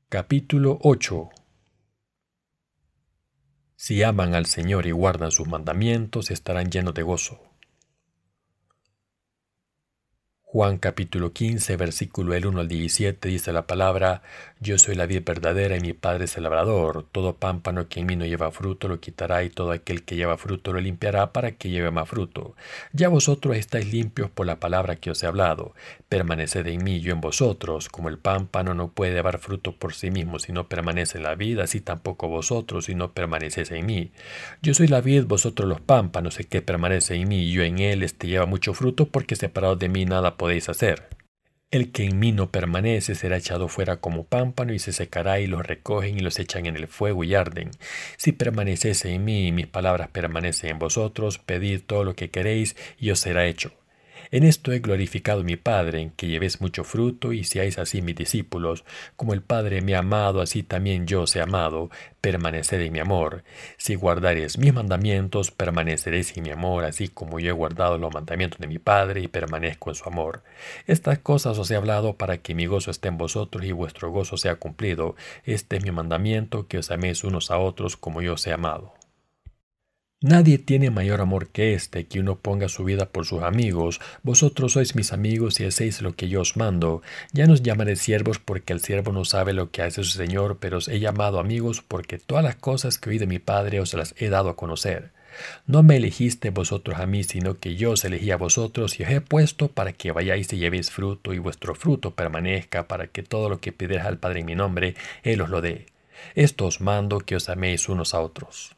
Capítulo 8. Si aman al Señor y guardan sus mandamientos, estarán llenos de gozo. Juan capítulo 15, versículo del 1 al 17, dice la palabra: Yo soy la vid verdadera y mi Padre es el labrador. Todo pámpano que en mí no lleva fruto lo quitará, y todo aquel que lleva fruto lo limpiará para que lleve más fruto. Ya vosotros estáis limpios por la palabra que os he hablado. Permaneced en mí y yo en vosotros. Como el pámpano no puede llevar fruto por sí mismo si no permanece en la vid, así tampoco vosotros si no permanecéis en mí. Yo soy la vid, vosotros los pámpanos. El que permanece en mí y yo en él, este lleva mucho fruto, porque separados de mí nada podéis hacer. El que en mí no permanece será echado fuera como pámpano y se secará, y los recogen y los echan en el fuego y arden. Si permanecéis en mí y mis palabras permanecen en vosotros, pedid todo lo que queréis y os será hecho. En esto he glorificado a mi Padre, en que llevéis mucho fruto y seáis así mis discípulos. Como el Padre me ha amado, así también yo os he amado. Permaneced en mi amor. Si guardareis mis mandamientos, permaneceréis en mi amor, así como yo he guardado los mandamientos de mi Padre y permanezco en su amor. Estas cosas os he hablado para que mi gozo esté en vosotros y vuestro gozo sea cumplido. Este es mi mandamiento, que os améis unos a otros como yo os he amado. Nadie tiene mayor amor que este, que uno ponga su vida por sus amigos. Vosotros sois mis amigos y hacéis lo que yo os mando. Ya no os llamaré siervos, porque el siervo no sabe lo que hace su señor, pero os he llamado amigos, porque todas las cosas que oí de mi Padre os las he dado a conocer. No me elegiste vosotros a mí, sino que yo os elegí a vosotros, y os he puesto para que vayáis y llevéis fruto, y vuestro fruto permanezca, para que todo lo que pidierais al Padre en mi nombre, Él os lo dé. Esto os mando, que os améis unos a otros.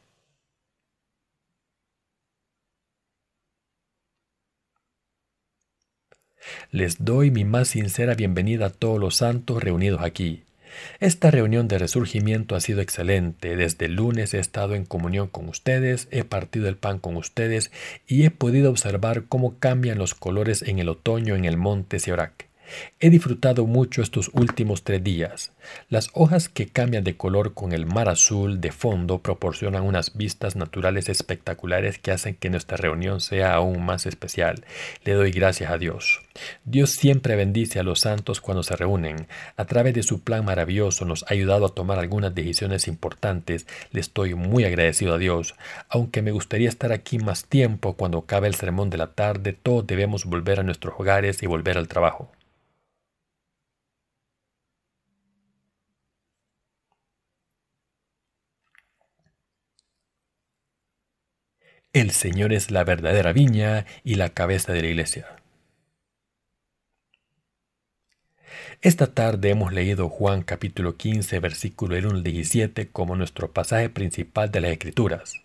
Les doy mi más sincera bienvenida a todos los santos reunidos aquí. Esta reunión de resurgimiento ha sido excelente. Desde el lunes he estado en comunión con ustedes, he partido el pan con ustedes y he podido observar cómo cambian los colores en el otoño en el monte Seorak. He disfrutado mucho estos últimos 3 días. Las hojas que cambian de color con el mar azul de fondo proporcionan unas vistas naturales espectaculares que hacen que nuestra reunión sea aún más especial. Le doy gracias a Dios. Dios siempre bendice a los santos cuando se reúnen. A través de su plan maravilloso nos ha ayudado a tomar algunas decisiones importantes. Le estoy muy agradecido a Dios. Aunque me gustaría estar aquí más tiempo, cuando acabe el sermón de la tarde, todos debemos volver a nuestros hogares y volver al trabajo. El Señor es la verdadera viña y la cabeza de la iglesia. Esta tarde hemos leído Juan capítulo 15, versículo del 1 al 17 como nuestro pasaje principal de las Escrituras.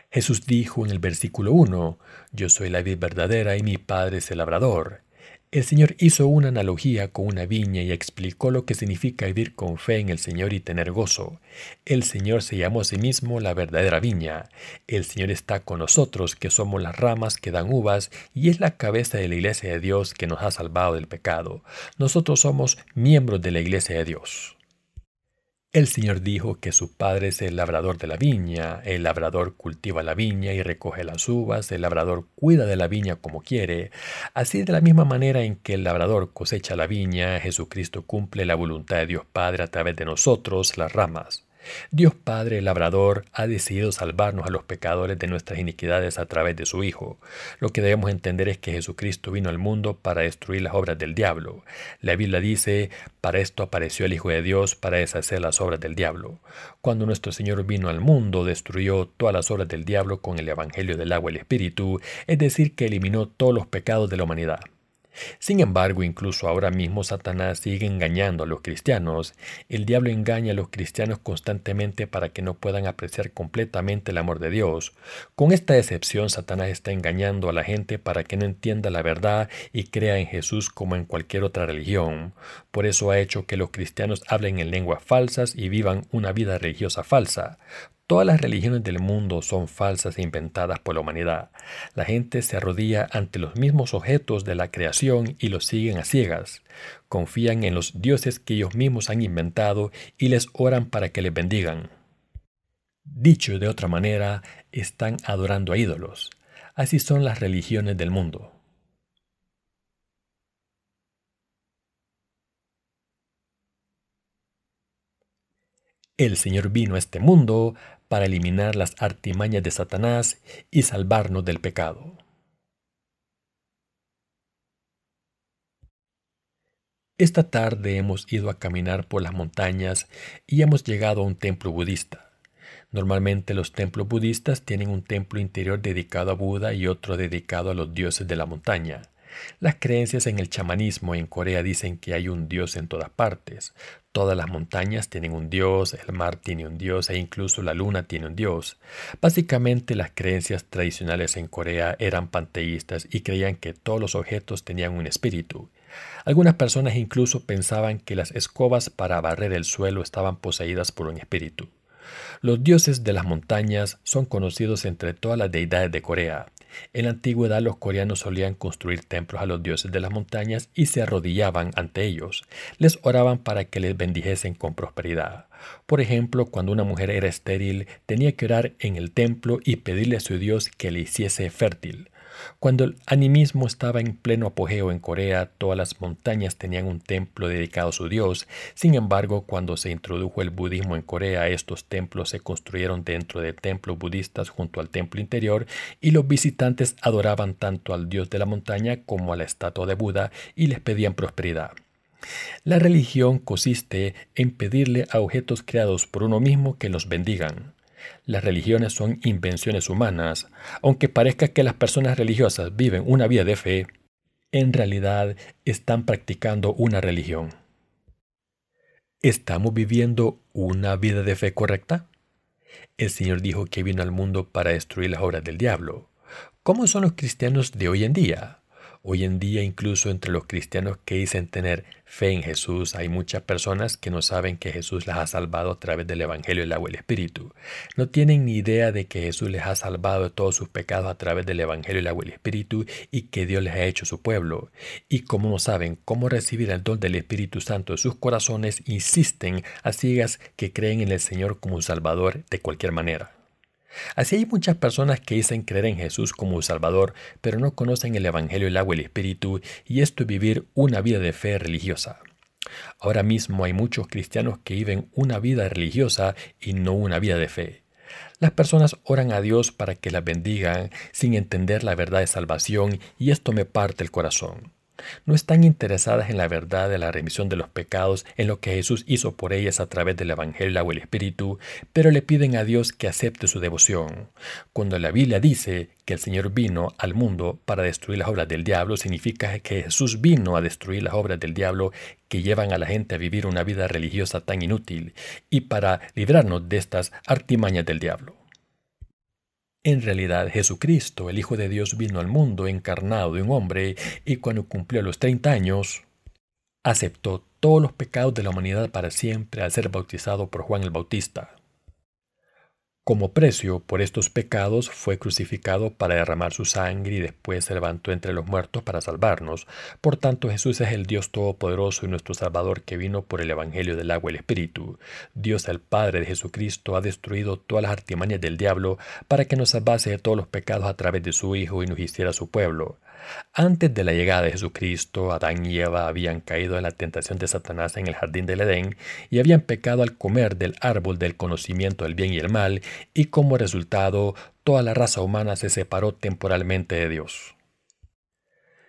Jesús dijo en el versículo 1: Yo soy la vid verdadera y mi Padre es el labrador. El Señor hizo una analogía con una viña y explicó lo que significa vivir con fe en el Señor y tener gozo. El Señor se llamó a sí mismo la verdadera viña. El Señor está con nosotros, que somos las ramas que dan uvas, y es la cabeza de la iglesia de Dios, que nos ha salvado del pecado. Nosotros somos miembros de la iglesia de Dios. El Señor dijo que su Padre es el labrador de la viña. El labrador cultiva la viña y recoge las uvas. El labrador cuida de la viña como quiere. Así, de la misma manera en que el labrador cosecha la viña, Jesucristo cumple la voluntad de Dios Padre a través de nosotros, las ramas. Dios Padre, el labrador, ha decidido salvarnos a los pecadores de nuestras iniquidades a través de su Hijo. Lo que debemos entender es que Jesucristo vino al mundo para destruir las obras del diablo. La Biblia dice: para esto apareció el Hijo de Dios, para deshacer las obras del diablo. Cuando nuestro Señor vino al mundo, destruyó todas las obras del diablo con el Evangelio del agua y el Espíritu, es decir, que eliminó todos los pecados de la humanidad. Sin embargo, incluso ahora mismo Satanás sigue engañando a los cristianos. El diablo engaña a los cristianos constantemente para que no puedan apreciar completamente el amor de Dios. Con esta decepción, Satanás está engañando a la gente para que no entienda la verdad y crea en Jesús como en cualquier otra religión. Por eso ha hecho que los cristianos hablen en lenguas falsas y vivan una vida religiosa falsa. Todas las religiones del mundo son falsas e inventadas por la humanidad. La gente se arrodilla ante los mismos objetos de la creación y los siguen a ciegas. Confían en los dioses que ellos mismos han inventado y les oran para que les bendigan. Dicho de otra manera, están adorando a ídolos. Así son las religiones del mundo. El Señor vino a este mundo para eliminar las artimañas de Satanás y salvarnos del pecado. Esta tarde hemos ido a caminar por las montañas y hemos llegado a un templo budista. Normalmente los templos budistas tienen un templo interior dedicado a Buda y otro dedicado a los dioses de la montaña. Las creencias en el chamanismo en Corea dicen que hay un dios en todas partes. Todas las montañas tienen un dios, el mar tiene un dios e incluso la luna tiene un dios. Básicamente las creencias tradicionales en Corea eran panteístas y creían que todos los objetos tenían un espíritu. Algunas personas incluso pensaban que las escobas para barrer el suelo estaban poseídas por un espíritu. Los dioses de las montañas son conocidos entre todas las deidades de Corea. En la antigüedad los coreanos solían construir templos a los dioses de las montañas y se arrodillaban ante ellos. Les oraban para que les bendijesen con prosperidad. Por ejemplo, cuando una mujer era estéril, tenía que orar en el templo y pedirle a su dios que le hiciese fértil. Cuando el animismo estaba en pleno apogeo en Corea, todas las montañas tenían un templo dedicado a su dios. Sin embargo, cuando se introdujo el budismo en Corea, estos templos se construyeron dentro de templos budistas junto al templo interior y los visitantes adoraban tanto al dios de la montaña como a la estatua de Buda y les pedían prosperidad. La religión consiste en pedirle a objetos creados por uno mismo que los bendigan. Las religiones son invenciones humanas. Aunque parezca que las personas religiosas viven una vida de fe, en realidad están practicando una religión. ¿Estamos viviendo una vida de fe correcta? El Señor dijo que vino al mundo para destruir las obras del diablo. ¿Cómo son los cristianos de hoy en día? Hoy en día, incluso entre los cristianos que dicen tener fe en Jesús, hay muchas personas que no saben que Jesús las ha salvado a través del Evangelio, el agua y el Espíritu. No tienen ni idea de que Jesús les ha salvado de todos sus pecados a través del Evangelio, el agua y el Espíritu y que Dios les ha hecho su pueblo. Y como no saben cómo recibir el don del Espíritu Santo en sus corazones, insisten a ciegas que creen en el Señor como un Salvador de cualquier manera. Así hay muchas personas que dicen creer en Jesús como un Salvador, pero no conocen el Evangelio, el agua y el Espíritu, y esto es vivir una vida de fe religiosa. Ahora mismo hay muchos cristianos que viven una vida religiosa y no una vida de fe. Las personas oran a Dios para que las bendigan sin entender la verdad de salvación y esto me parte el corazón. No están interesadas en la verdad de la remisión de los pecados, en lo que Jesús hizo por ellas a través del Evangelio, el agua y el Espíritu, pero le piden a Dios que acepte su devoción. Cuando la Biblia dice que el Señor vino al mundo para destruir las obras del diablo, significa que Jesús vino a destruir las obras del diablo que llevan a la gente a vivir una vida religiosa tan inútil y para librarnos de estas artimañas del diablo. En realidad, Jesucristo, el Hijo de Dios, vino al mundo encarnado de un hombre y cuando cumplió los 30 años, aceptó todos los pecados de la humanidad para siempre al ser bautizado por Juan el Bautista. Como precio por estos pecados fue crucificado para derramar su sangre y después se levantó entre los muertos para salvarnos. Por tanto, Jesús es el Dios Todopoderoso y nuestro Salvador que vino por el Evangelio del agua y el Espíritu. Dios, el Padre de Jesucristo, ha destruido todas las artimañas del diablo para que nos salvase de todos los pecados a través de su Hijo y nos hiciera su pueblo. Antes de la llegada de Jesucristo, Adán y Eva habían caído en la tentación de Satanás en el jardín del Edén y habían pecado al comer del árbol del conocimiento del bien y el mal, y como resultado, toda la raza humana se separó temporalmente de Dios.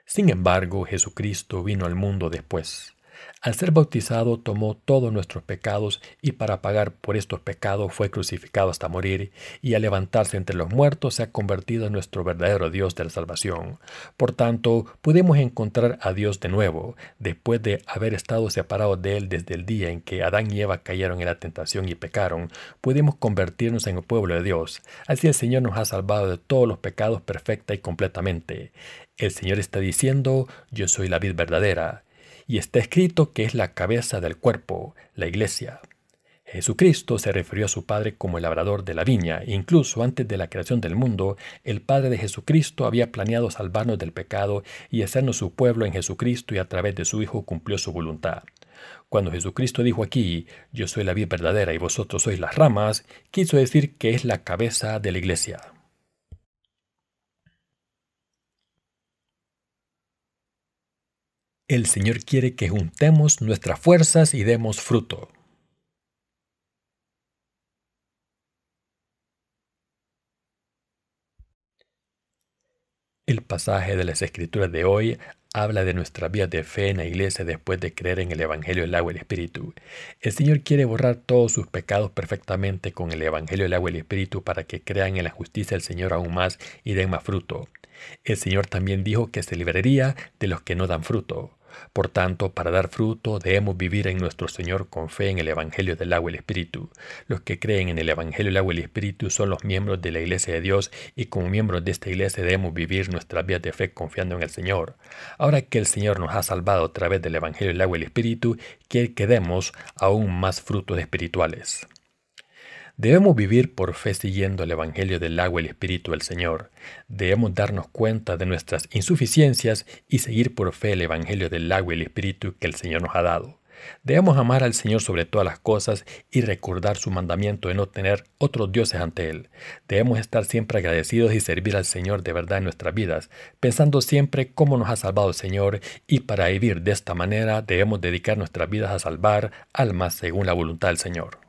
Sin embargo, Jesucristo vino al mundo después. Al ser bautizado tomó todos nuestros pecados y para pagar por estos pecados fue crucificado hasta morir y al levantarse entre los muertos se ha convertido en nuestro verdadero Dios de la salvación. Por tanto, pudimos encontrar a Dios de nuevo, después de haber estado separados de Él desde el día en que Adán y Eva cayeron en la tentación y pecaron. Pudimos convertirnos en el pueblo de Dios. Así el Señor nos ha salvado de todos los pecados perfecta y completamente. El Señor está diciendo, yo soy la vid verdadera. Y está escrito que es la cabeza del cuerpo, la iglesia. Jesucristo se refirió a su Padre como el labrador de la viña. Incluso antes de la creación del mundo, el Padre de Jesucristo había planeado salvarnos del pecado y hacernos su pueblo en Jesucristo y a través de su Hijo cumplió su voluntad. Cuando Jesucristo dijo aquí, yo soy la vid verdadera y vosotros sois las ramas, quiso decir que es la cabeza de la iglesia. El Señor quiere que juntemos nuestras fuerzas y demos fruto. El pasaje de las Escrituras de hoy habla de nuestra vida de fe en la iglesia después de creer en el Evangelio del agua y el Espíritu. El Señor quiere borrar todos sus pecados perfectamente con el Evangelio del agua y el Espíritu para que crean en la justicia del Señor aún más y den más fruto. El Señor también dijo que se libraría de los que no dan fruto. Por tanto, para dar fruto debemos vivir en nuestro Señor con fe en el Evangelio del agua y el Espíritu. Los que creen en el Evangelio del agua y el Espíritu son los miembros de la Iglesia de Dios y como miembros de esta Iglesia debemos vivir nuestras vidas de fe confiando en el Señor. Ahora que el Señor nos ha salvado a través del Evangelio del agua y el Espíritu, quiere que demos aún más frutos espirituales. Debemos vivir por fe siguiendo el Evangelio del agua y el Espíritu del Señor. Debemos darnos cuenta de nuestras insuficiencias y seguir por fe el Evangelio del agua y el Espíritu que el Señor nos ha dado. Debemos amar al Señor sobre todas las cosas y recordar su mandamiento de no tener otros dioses ante Él. Debemos estar siempre agradecidos y servir al Señor de verdad en nuestras vidas, pensando siempre cómo nos ha salvado el Señor, y para vivir de esta manera debemos dedicar nuestras vidas a salvar almas según la voluntad del Señor.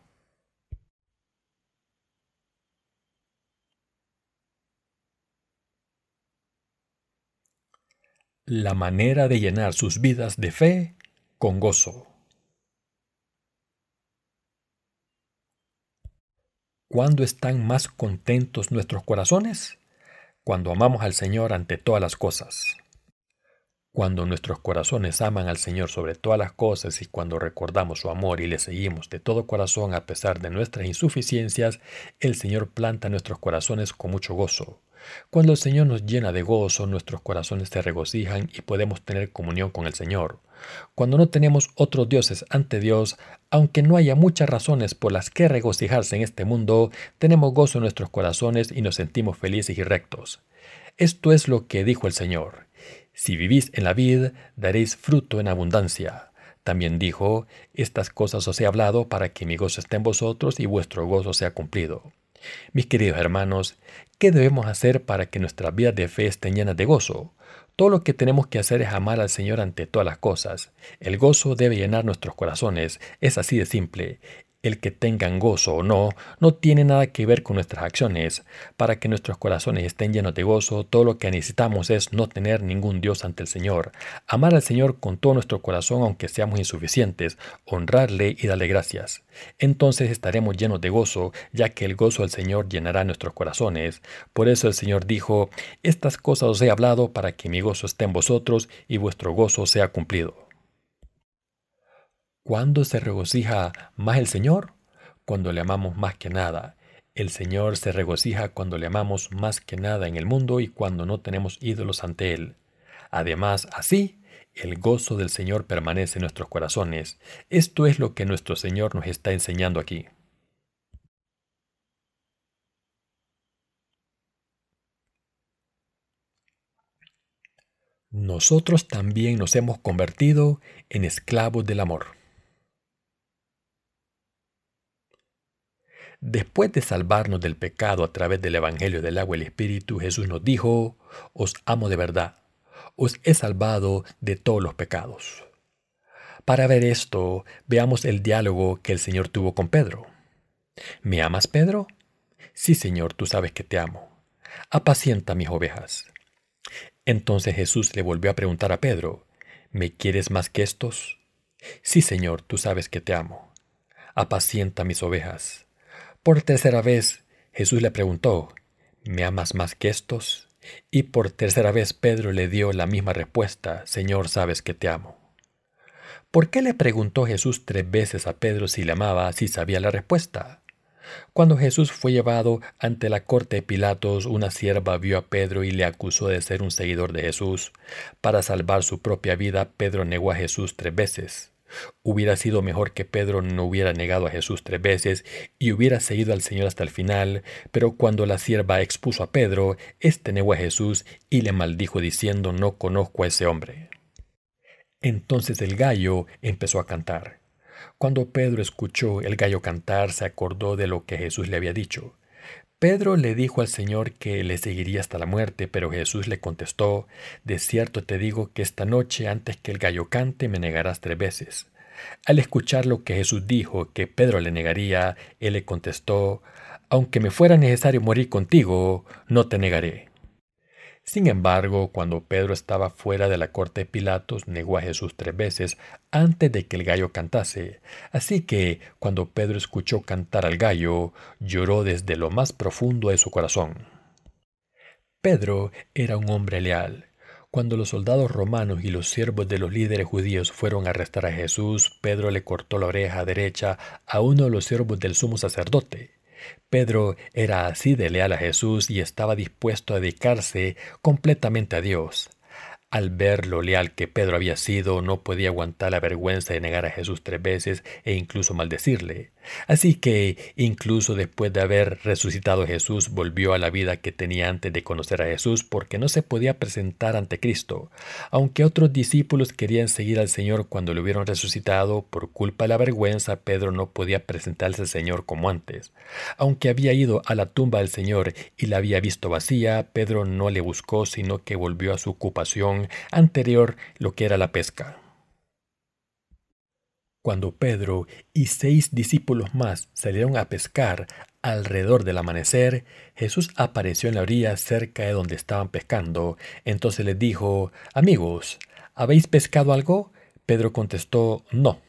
La manera de llenar sus vidas de fe con gozo. ¿Cuándo están más contentos nuestros corazones? Cuando amamos al Señor ante todas las cosas. Cuando nuestros corazones aman al Señor sobre todas las cosas y cuando recordamos su amor y le seguimos de todo corazón a pesar de nuestras insuficiencias, el Señor planta nuestros corazones con mucho gozo. Cuando el Señor nos llena de gozo, nuestros corazones se regocijan y podemos tener comunión con el Señor. Cuando no tenemos otros dioses ante Dios, aunque no haya muchas razones por las que regocijarse en este mundo, tenemos gozo en nuestros corazones y nos sentimos felices y rectos. Esto es lo que dijo el Señor: si vivís en la vid, daréis fruto en abundancia. También dijo: estas cosas os he hablado para que mi gozo esté en vosotros y vuestro gozo sea cumplido. Mis queridos hermanos, ¿qué debemos hacer para que nuestras vidas de fe estén llenas de gozo? Todo lo que tenemos que hacer es amar al Señor ante todas las cosas. El gozo debe llenar nuestros corazones. Es así de simple. El que tengan gozo o no, no tiene nada que ver con nuestras acciones. Para que nuestros corazones estén llenos de gozo, todo lo que necesitamos es no tener ningún Dios ante el Señor. Amar al Señor con todo nuestro corazón aunque seamos insuficientes, honrarle y darle gracias. Entonces estaremos llenos de gozo, ya que el gozo del Señor llenará nuestros corazones. Por eso el Señor dijo: estas cosas os he hablado para que mi gozo esté en vosotros y vuestro gozo sea cumplido. ¿Cuándo se regocija más el Señor? Cuando le amamos más que nada. El Señor se regocija cuando le amamos más que nada en el mundo y cuando no tenemos ídolos ante Él. Además, así, el gozo del Señor permanece en nuestros corazones. Esto es lo que nuestro Señor nos está enseñando aquí. Nosotros también nos hemos convertido en esclavos del amor. Después de salvarnos del pecado a través del Evangelio del agua y el Espíritu, Jesús nos dijo: os amo de verdad, os he salvado de todos los pecados. Para ver esto, veamos el diálogo que el Señor tuvo con Pedro. ¿Me amas, Pedro? Sí, Señor, tú sabes que te amo. Apacienta mis ovejas. Entonces Jesús le volvió a preguntar a Pedro: ¿me quieres más que estos? Sí, Señor, tú sabes que te amo. Apacienta mis ovejas. Por tercera vez, Jesús le preguntó: ¿me amas más que estos? Y por tercera vez Pedro le dio la misma respuesta: Señor, sabes que te amo. ¿Por qué le preguntó Jesús 3 veces a Pedro si le amaba, si sabía la respuesta? Cuando Jesús fue llevado ante la corte de Pilatos, una sierva vio a Pedro y le acusó de ser un seguidor de Jesús. Para salvar su propia vida, Pedro negó a Jesús 3 veces. Hubiera sido mejor que Pedro no hubiera negado a Jesús 3 veces y hubiera seguido al Señor hasta el final, pero cuando la sierva expuso a Pedro, éste negó a Jesús y le maldijo diciendo: no conozco a ese hombre. Entonces el gallo empezó a cantar. Cuando Pedro escuchó el gallo cantar, se acordó de lo que Jesús le había dicho. Pedro le dijo al Señor que le seguiría hasta la muerte, pero Jesús le contestó: de cierto te digo que esta noche, antes que el gallo cante, me negarás 3 veces. Al escuchar lo que Jesús dijo, que Pedro le negaría, él le contestó: aunque me fuera necesario morir contigo, no te negaré. Sin embargo, cuando Pedro estaba fuera de la corte de Pilatos, negó a Jesús 3 veces antes de que el gallo cantase. Así que, cuando Pedro escuchó cantar al gallo, lloró desde lo más profundo de su corazón. Pedro era un hombre leal. Cuando los soldados romanos y los siervos de los líderes judíos fueron a arrestar a Jesús, Pedro le cortó la oreja derecha a uno de los siervos del sumo sacerdote. Pedro era así de leal a Jesús y estaba dispuesto a dedicarse completamente a Dios. Al ver lo leal que Pedro había sido, no podía aguantar la vergüenza de negar a Jesús 3 veces e incluso maldecirle. Así que, incluso después de haber resucitado Jesús, volvió a la vida que tenía antes de conocer a Jesús porque no se podía presentar ante Cristo. Aunque otros discípulos querían seguir al Señor cuando lo hubieron resucitado, por culpa de la vergüenza, Pedro no podía presentarse al Señor como antes. Aunque había ido a la tumba del Señor y la había visto vacía, Pedro no le buscó, sino que volvió a su ocupación anterior, lo que era la pesca. Cuando Pedro y 6 discípulos más salieron a pescar alrededor del amanecer, Jesús apareció en la orilla cerca de donde estaban pescando. Entonces les dijo: «Amigos, ¿habéis pescado algo?». Pedro contestó: «No».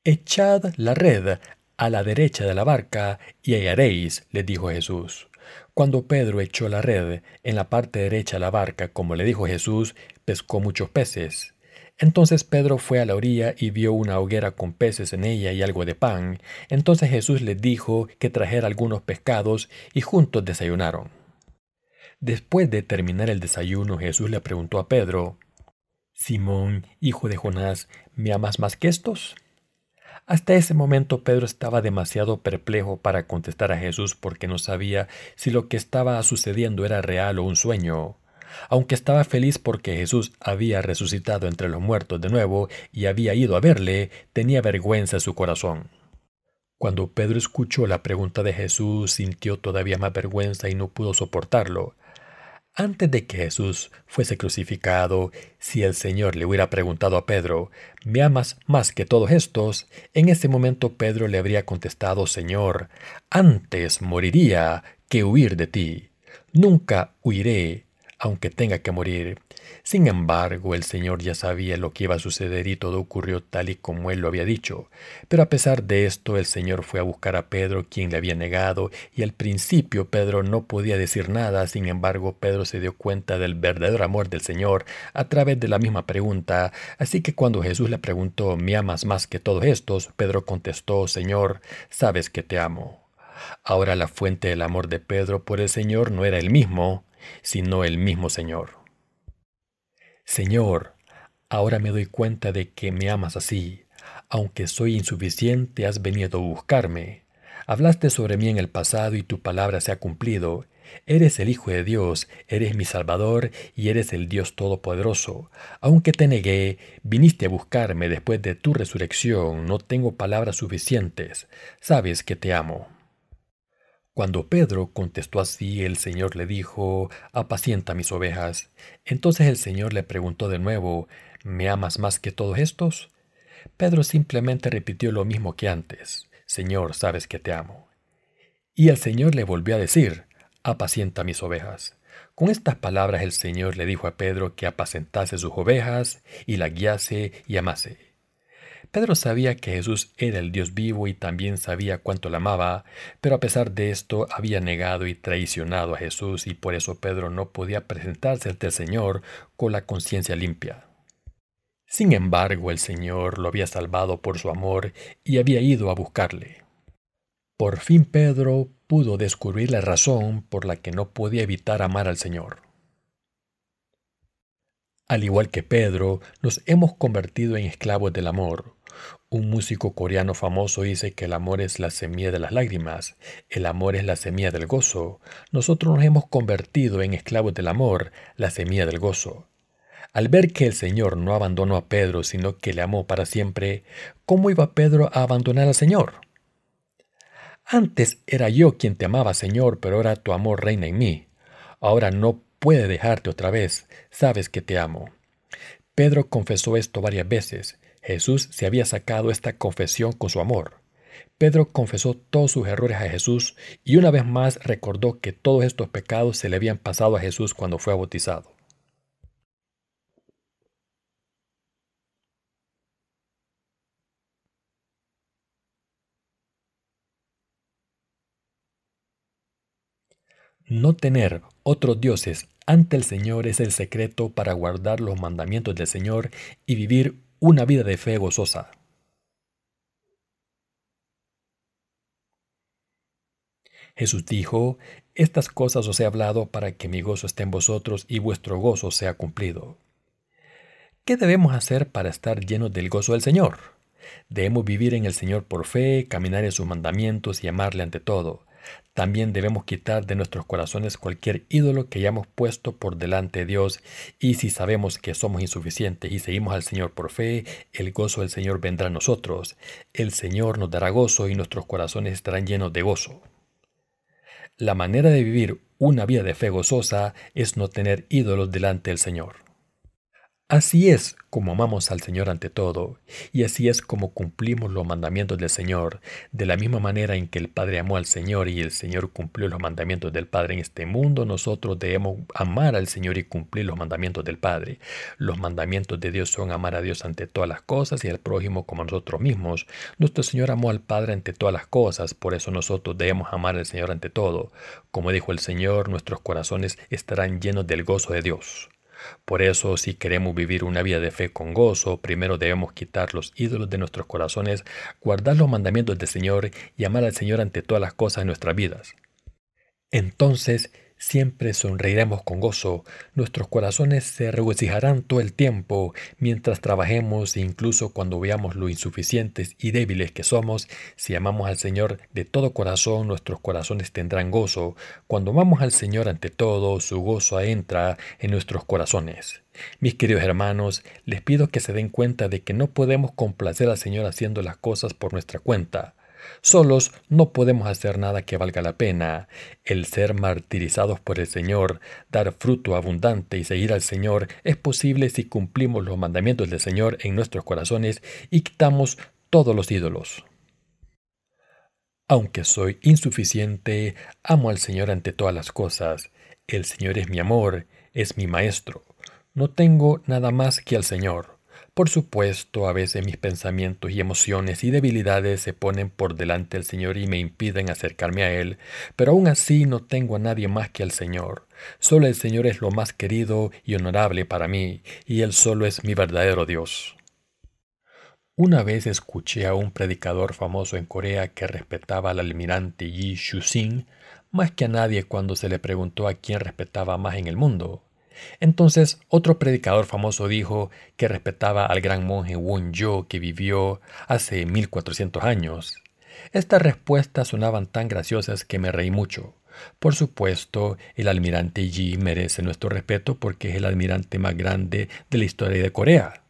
«Echad la red a la derecha de la barca y hallaréis», les dijo Jesús. Cuando Pedro echó la red en la parte derecha de la barca, como le dijo Jesús, pescó muchos peces. Entonces Pedro fue a la orilla y vio una hoguera con peces en ella y algo de pan. Entonces Jesús les dijo que trajera algunos pescados y juntos desayunaron. Después de terminar el desayuno, Jesús le preguntó a Pedro: «Simón, hijo de Jonás, ¿me amas más que estos?». Hasta ese momento Pedro estaba demasiado perplejo para contestar a Jesús porque no sabía si lo que estaba sucediendo era real o un sueño. Aunque estaba feliz porque Jesús había resucitado entre los muertos de nuevo y había ido a verle, tenía vergüenza en su corazón. Cuando Pedro escuchó la pregunta de Jesús, sintió todavía más vergüenza y no pudo soportarlo. Antes de que Jesús fuese crucificado, si el Señor le hubiera preguntado a Pedro: «¿Me amas más que todos estos?», en ese momento Pedro le habría contestado: «Señor, antes moriría que huir de ti. Nunca huiré, aunque tenga que morir». Sin embargo, el Señor ya sabía lo que iba a suceder y todo ocurrió tal y como él lo había dicho. Pero a pesar de esto, el Señor fue a buscar a Pedro, quien le había negado, y al principio Pedro no podía decir nada. Sin embargo, Pedro se dio cuenta del verdadero amor del Señor a través de la misma pregunta. Así que cuando Jesús le preguntó: «¿Me amas más que todos estos?», Pedro contestó: «Señor, sabes que te amo». Ahora la fuente del amor de Pedro por el Señor no era el mismo, sino el mismo Señor. «Señor, ahora me doy cuenta de que me amas así. Aunque soy insuficiente, has venido a buscarme. Hablaste sobre mí en el pasado y tu palabra se ha cumplido. Eres el Hijo de Dios, eres mi Salvador y eres el Dios Todopoderoso. Aunque te negué, viniste a buscarme después de tu resurrección. No tengo palabras suficientes. Sabes que te amo». Cuando Pedro contestó así, el Señor le dijo: «Apacienta mis ovejas». Entonces el Señor le preguntó de nuevo: «¿Me amas más que todos estos?». Pedro simplemente repitió lo mismo que antes: «Señor, sabes que te amo». Y el Señor le volvió a decir: «Apacienta mis ovejas». Con estas palabras el Señor le dijo a Pedro que apacentase sus ovejas y las guiase y amase. Pedro sabía que Jesús era el Dios vivo y también sabía cuánto la amaba, pero a pesar de esto había negado y traicionado a Jesús y por eso Pedro no podía presentarse ante el Señor con la conciencia limpia. Sin embargo, el Señor lo había salvado por su amor y había ido a buscarle. Por fin Pedro pudo descubrir la razón por la que no podía evitar amar al Señor. Al igual que Pedro, nos hemos convertido en esclavos del amor. Un músico coreano famoso dice que el amor es la semilla de las lágrimas, el amor es la semilla del gozo. Nosotros nos hemos convertido en esclavos del amor, la semilla del gozo. Al ver que el Señor no abandonó a Pedro, sino que le amó para siempre, ¿cómo iba Pedro a abandonar al Señor? «Antes era yo quien te amaba, Señor, pero ahora tu amor reina en mí. Ahora no puede dejarte otra vez, sabes que te amo». Pedro confesó esto varias veces. Jesús se había sacado esta confesión con su amor. Pedro confesó todos sus errores a Jesús y una vez más recordó que todos estos pecados se le habían pasado a Jesús cuando fue bautizado. No tener otros dioses ante el Señor es el secreto para guardar los mandamientos del Señor y vivir una vida de fe gozosa. Jesús dijo, estas cosas os he hablado para que mi gozo esté en vosotros y vuestro gozo sea cumplido. ¿Qué debemos hacer para estar llenos del gozo del Señor? Debemos vivir en el Señor por fe, caminar en sus mandamientos y amarle ante todo. También debemos quitar de nuestros corazones cualquier ídolo que hayamos puesto por delante de Dios, y si sabemos que somos insuficientes y seguimos al Señor por fe, el gozo del Señor vendrá a nosotros. El Señor nos dará gozo y nuestros corazones estarán llenos de gozo. La manera de vivir una vida de fe gozosa es no tener ídolos delante del Señor. Así es como amamos al Señor ante todo, y así es como cumplimos los mandamientos del Señor, de la misma manera en que el Padre amó al Señor y el Señor cumplió los mandamientos del Padre en este mundo, nosotros debemos amar al Señor y cumplir los mandamientos del Padre. Los mandamientos de Dios son amar a Dios ante todas las cosas y al prójimo como a nosotros mismos. Nuestro Señor amó al Padre ante todas las cosas, por eso nosotros debemos amar al Señor ante todo. Como dijo el Señor, nuestros corazones estarán llenos del gozo de Dios. Por eso, si queremos vivir una vida de fe con gozo, primero debemos quitar los ídolos de nuestros corazones, guardar los mandamientos del Señor y amar al Señor ante todas las cosas en nuestras vidas. Entonces, siempre sonreiremos con gozo, nuestros corazones se regocijarán todo el tiempo mientras trabajemos e incluso cuando veamos lo insuficientes y débiles que somos. Si amamos al Señor de todo corazón, nuestros corazones tendrán gozo. Cuando amamos al Señor ante todo, su gozo entra en nuestros corazones. Mis queridos hermanos, les pido que se den cuenta de que no podemos complacer al Señor haciendo las cosas por nuestra cuenta. Solos no podemos hacer nada que valga la pena. El ser martirizados por el Señor, dar fruto abundante y seguir al Señor es posible si cumplimos los mandamientos del Señor en nuestros corazones y quitamos todos los ídolos. Aunque soy insuficiente, amo al Señor ante todas las cosas. El Señor es mi amor, es mi maestro. No tengo nada más que al Señor. Por supuesto, a veces mis pensamientos y emociones y debilidades se ponen por delante del Señor y me impiden acercarme a Él, pero aún así no tengo a nadie más que al Señor. Solo el Señor es lo más querido y honorable para mí, y Él solo es mi verdadero Dios. Una vez escuché a un predicador famoso en Corea que respetaba al almirante Yi Shu-sin más que a nadie cuando se le preguntó a quién respetaba más en el mundo. Entonces otro predicador famoso dijo que respetaba al gran monje Won-yo que vivió hace 1400 años. Estas respuestas sonaban tan graciosas que me reí mucho. Por supuesto, el almirante Yi merece nuestro respeto porque es el almirante más grande de la historia de Corea.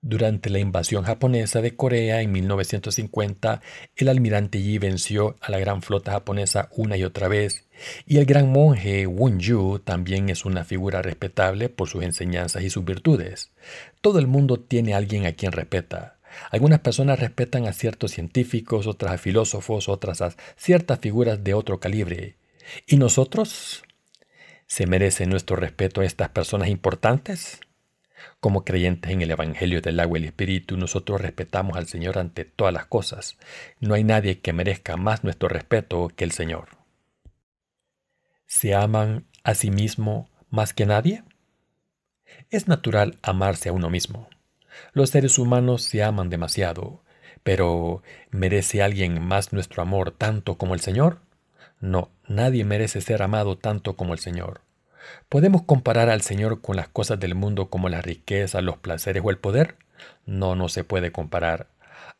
Durante la invasión japonesa de Corea en 1950, el almirante Yi venció a la gran flota japonesa una y otra vez, y el gran monje Won-ju también es una figura respetable por sus enseñanzas y sus virtudes. Todo el mundo tiene a alguien a quien respeta. Algunas personas respetan a ciertos científicos, otras a filósofos, otras a ciertas figuras de otro calibre. ¿Y nosotros? ¿Se merece nuestro respeto a estas personas importantes? Como creyentes en el Evangelio del agua y el Espíritu, nosotros respetamos al Señor ante todas las cosas. No hay nadie que merezca más nuestro respeto que el Señor. ¿Se aman a sí mismo más que nadie? Es natural amarse a uno mismo. Los seres humanos se aman demasiado, pero ¿merece alguien más nuestro amor tanto como el Señor? No, nadie merece ser amado tanto como el Señor. ¿Podemos comparar al Señor con las cosas del mundo como la riqueza, los placeres o el poder? No, no se puede comparar.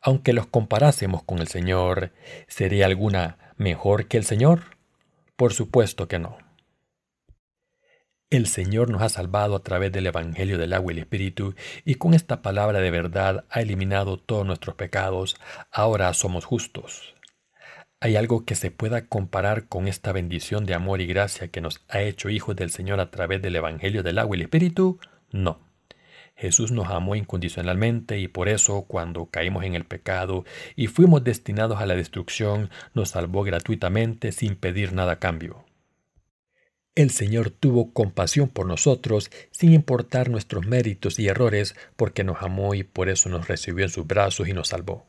Aunque los comparásemos con el Señor, ¿sería alguna mejor que el Señor? Por supuesto que no. El Señor nos ha salvado a través del Evangelio del agua y el Espíritu, y con esta palabra de verdad ha eliminado todos nuestros pecados. Ahora somos justos. ¿Hay algo que se pueda comparar con esta bendición de amor y gracia que nos ha hecho hijos del Señor a través del Evangelio del agua y el Espíritu? No. Jesús nos amó incondicionalmente y por eso, cuando caímos en el pecado y fuimos destinados a la destrucción, nos salvó gratuitamente sin pedir nada a cambio. El Señor tuvo compasión por nosotros sin importar nuestros méritos y errores porque nos amó y por eso nos recibió en sus brazos y nos salvó.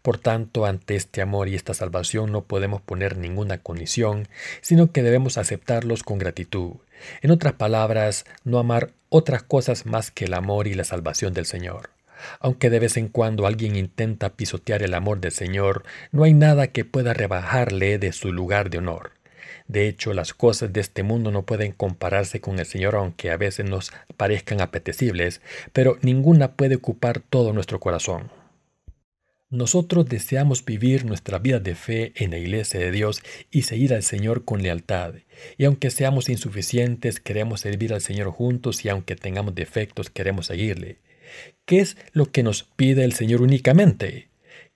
Por tanto, ante este amor y esta salvación no podemos poner ninguna condición, sino que debemos aceptarlos con gratitud. En otras palabras, no amar otras cosas más que el amor y la salvación del Señor. Aunque de vez en cuando alguien intenta pisotear el amor del Señor, no hay nada que pueda rebajarle de su lugar de honor. De hecho, las cosas de este mundo no pueden compararse con el Señor, aunque a veces nos parezcan apetecibles, pero ninguna puede ocupar todo nuestro corazón. Nosotros deseamos vivir nuestra vida de fe en la iglesia de Dios y seguir al Señor con lealtad. Y aunque seamos insuficientes, queremos servir al Señor juntos y aunque tengamos defectos, queremos seguirle. ¿Qué es lo que nos pide el Señor únicamente?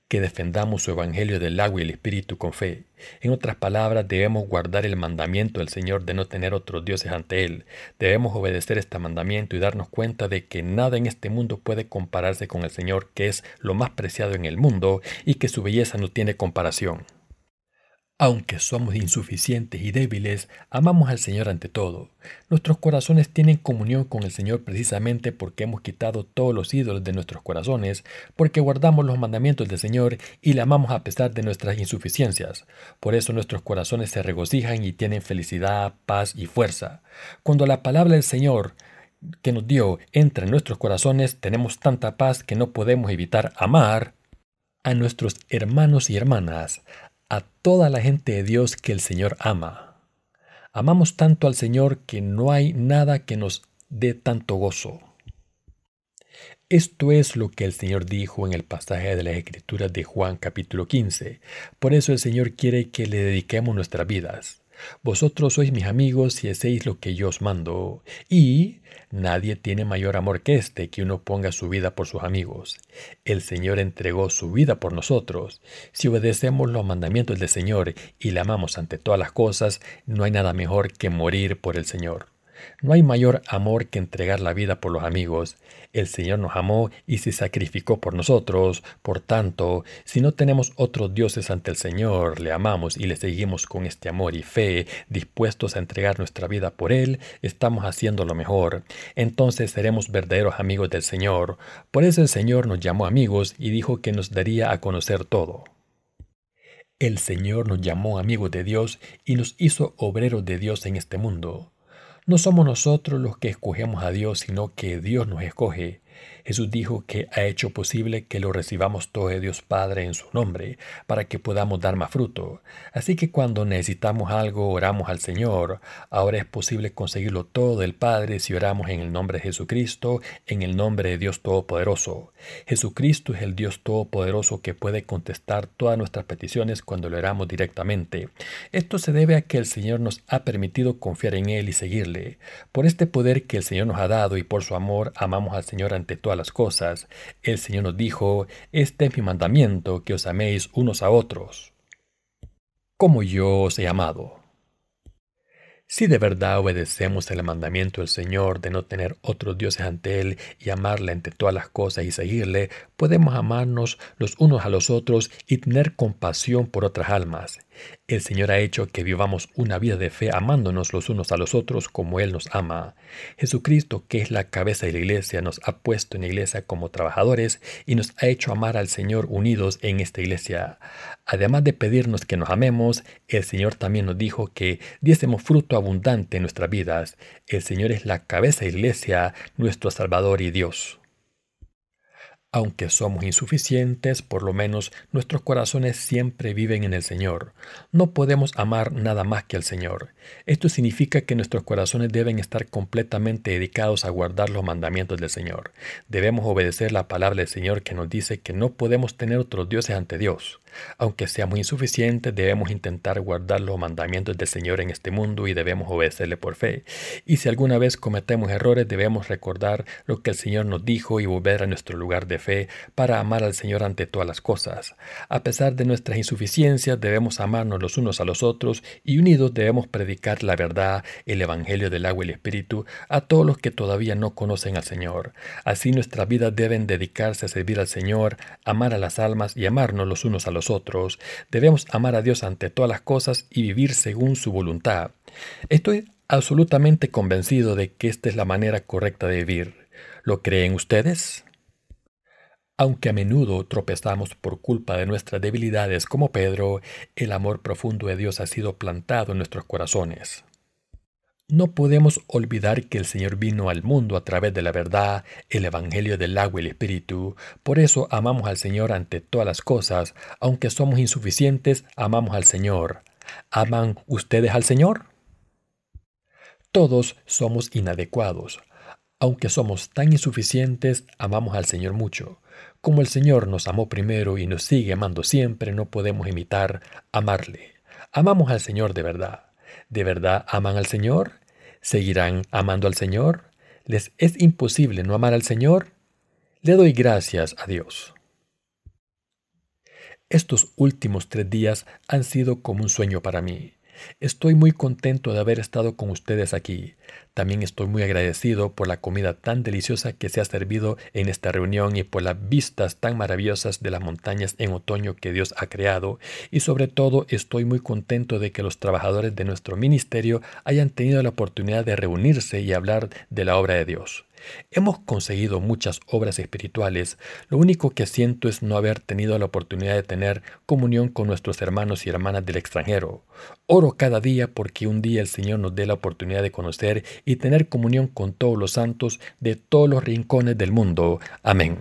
Que defendamos su evangelio del agua y el espíritu con fe. En otras palabras, debemos guardar el mandamiento del Señor de no tener otros dioses ante Él. Debemos obedecer este mandamiento y darnos cuenta de que nada en este mundo puede compararse con el Señor, que es lo más preciado en el mundo y que su belleza no tiene comparación. Aunque somos insuficientes y débiles, amamos al Señor ante todo. Nuestros corazones tienen comunión con el Señor precisamente porque hemos quitado todos los ídolos de nuestros corazones, porque guardamos los mandamientos del Señor y le amamos a pesar de nuestras insuficiencias. Por eso nuestros corazones se regocijan y tienen felicidad, paz y fuerza. Cuando la palabra del Señor que nos dio entra en nuestros corazones, tenemos tanta paz que no podemos evitar amar a nuestros hermanos y hermanas, a toda la gente de Dios que el Señor ama. Amamos tanto al Señor que no hay nada que nos dé tanto gozo. Esto es lo que el Señor dijo en el pasaje de las Escrituras de Juan capítulo 15. Por eso el Señor quiere que le dediquemos nuestras vidas. Vosotros sois mis amigos si hacéis lo que yo os mando. Y nadie tiene mayor amor que este, que uno ponga su vida por sus amigos. El Señor entregó su vida por nosotros. Si obedecemos los mandamientos del Señor y le amamos ante todas las cosas, no hay nada mejor que morir por el Señor. No hay mayor amor que entregar la vida por los amigos. El Señor nos amó y se sacrificó por nosotros. Por tanto, si no tenemos otros dioses ante el Señor, le amamos y le seguimos con este amor y fe, dispuestos a entregar nuestra vida por Él, estamos haciendo lo mejor. Entonces seremos verdaderos amigos del Señor. Por eso el Señor nos llamó amigos y dijo que nos daría a conocer todo. El Señor nos llamó amigos de Dios y nos hizo obreros de Dios en este mundo. No somos nosotros los que escogemos a Dios, sino que Dios nos escoge. Jesús dijo que ha hecho posible que lo recibamos todo de Dios Padre en su nombre, para que podamos dar más fruto. Así que cuando necesitamos algo, oramos al Señor. Ahora es posible conseguirlo todo del Padre si oramos en el nombre de Jesucristo, en el nombre de Dios Todopoderoso. Jesucristo es el Dios Todopoderoso que puede contestar todas nuestras peticiones cuando lo oramos directamente. Esto se debe a que el Señor nos ha permitido confiar en Él y seguirle. Por este poder que el Señor nos ha dado y por su amor, amamos al Señor ante todas las cosas. El Señor nos dijo: este es mi mandamiento, que os améis unos a otros, como yo os he amado. Si de verdad obedecemos el mandamiento del Señor de no tener otros dioses ante Él y amarle ante todas las cosas y seguirle, podemos amarnos los unos a los otros y tener compasión por otras almas. El Señor ha hecho que vivamos una vida de fe amándonos los unos a los otros como Él nos ama. Jesucristo, que es la cabeza de la iglesia, nos ha puesto en la iglesia como trabajadores y nos ha hecho amar al Señor unidos en esta iglesia. Además de pedirnos que nos amemos, el Señor también nos dijo que diésemos fruto abundante en nuestras vidas. El Señor es la cabeza de la iglesia, nuestro Salvador y Dios. Aunque somos insuficientes, por lo menos nuestros corazones siempre viven en el Señor. No podemos amar nada más que al Señor. Esto significa que nuestros corazones deben estar completamente dedicados a guardar los mandamientos del Señor. Debemos obedecer la palabra del Señor que nos dice que no podemos tener otros dioses ante Dios. Aunque seamos insuficientes, debemos intentar guardar los mandamientos del Señor en este mundo y debemos obedecerle por fe. Y si alguna vez cometemos errores, debemos recordar lo que el Señor nos dijo y volver a nuestro lugar de fe para amar al Señor ante todas las cosas. A pesar de nuestras insuficiencias, debemos amarnos los unos a los otros y unidos debemos predicar la verdad, el Evangelio del agua y el Espíritu a todos los que todavía no conocen al Señor. Así nuestras vidas deben dedicarse a servir al Señor, amar a las almas y amarnos los unos a los otros. Debemos amar a Dios ante todas las cosas y vivir según su voluntad. Estoy absolutamente convencido de que esta es la manera correcta de vivir. ¿Lo creen ustedes? Aunque a menudo tropezamos por culpa de nuestras debilidades como Pedro, el amor profundo de Dios ha sido plantado en nuestros corazones. No podemos olvidar que el Señor vino al mundo a través de la verdad, el Evangelio del agua y el Espíritu. Por eso amamos al Señor ante todas las cosas. Aunque somos insuficientes, amamos al Señor. ¿Aman ustedes al Señor? Todos somos inadecuados. Aunque somos tan insuficientes, amamos al Señor mucho. Como el Señor nos amó primero y nos sigue amando siempre, no podemos imitar amarle. Amamos al Señor de verdad. ¿De verdad aman al Señor? ¿Seguirán amando al Señor? ¿Les es imposible no amar al Señor? Le doy gracias a Dios. Estos últimos 3 días han sido como un sueño para mí. Estoy muy contento de haber estado con ustedes aquí. También estoy muy agradecido por la comida tan deliciosa que se ha servido en esta reunión y por las vistas tan maravillosas de las montañas en otoño que Dios ha creado. Y sobre todo estoy muy contento de que los trabajadores de nuestro ministerio hayan tenido la oportunidad de reunirse y hablar de la obra de Dios. Hemos conseguido muchas obras espirituales. Lo único que siento es no haber tenido la oportunidad de tener comunión con nuestros hermanos y hermanas del extranjero. Oro cada día porque un día el Señor nos dé la oportunidad de conocer y tener comunión con todos los santos de todos los rincones del mundo. Amén.